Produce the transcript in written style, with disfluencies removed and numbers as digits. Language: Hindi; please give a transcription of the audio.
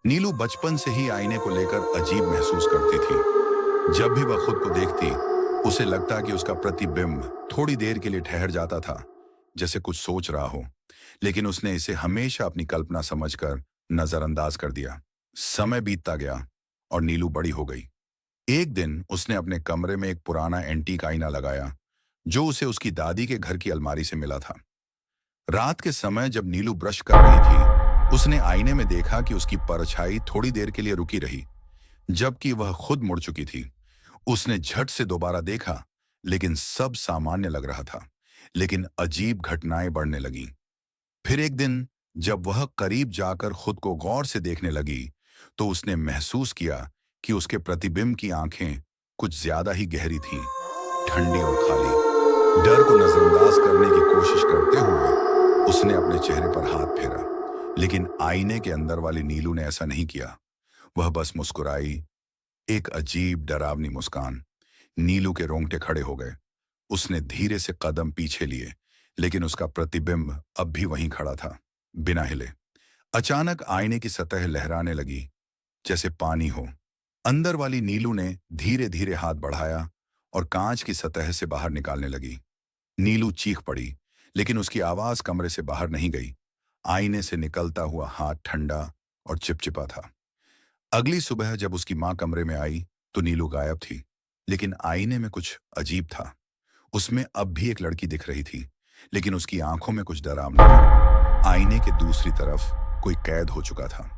नीलू बचपन से ही आईने को लेकर अजीब महसूस करती थी। जब भी वह खुद को देखती, उसे लगता कि उसका प्रतिबिंब थोड़ी देर के लिए ठहर जाता था, जैसे कुछ सोच रहा हो। लेकिन उसने इसे हमेशा अपनी कल्पना समझकर नजरअंदाज कर दिया। समय बीतता गया और नीलू बड़ी हो गई। एक दिन उसने अपने कमरे में एक पुराना एंटीक आईना लगाया, जो उसे उसकी दादी के घर की अलमारी से मिला था। रात के समय जब नीलू ब्रश कर रही थी, उसने आईने में देखा कि उसकी परछाई थोड़ी देर के लिए रुकी रही, जबकि वह खुद मुड़ चुकी थी। उसने झट से दोबारा देखा, लेकिन सब सामान्य लग रहा था। लेकिन अजीब घटनाएं बढ़ने लगीं। फिर एक दिन जब वह करीब जाकर खुद को गौर से देखने लगी, तो उसने महसूस किया कि उसके प्रतिबिंब की आंखें कुछ ज्यादा ही गहरी थीं, ठंडी और खाली। डर को नजरअंदाज करने की कोशिश करते हुए उसने अपने चेहरे पर हाथ फेरा, लेकिन आईने के अंदर वाली नीलू ने ऐसा नहीं किया। वह बस मुस्कुराई, एक अजीब डरावनी मुस्कान। नीलू के रोंगटे खड़े हो गए। उसने धीरे से कदम पीछे लिए, लेकिन उसका प्रतिबिंब अब भी वहीं खड़ा था, बिना हिले। अचानक आईने की सतह लहराने लगी, जैसे पानी हो। अंदर वाली नीलू ने धीरे धीरे हाथ बढ़ाया और कांच की सतह से बाहर निकालने लगी। नीलू चीख पड़ी, लेकिन उसकी आवाज कमरे से बाहर नहीं गई। आईने से निकलता हुआ हाथ ठंडा और चिपचिपा था। अगली सुबह जब उसकी मां कमरे में आई, तो नीलू गायब थी। लेकिन आईने में कुछ अजीब था। उसमें अब भी एक लड़की दिख रही थी, लेकिन उसकी आंखों में कुछ डरावना था। आईने के दूसरी तरफ कोई कैद हो चुका था।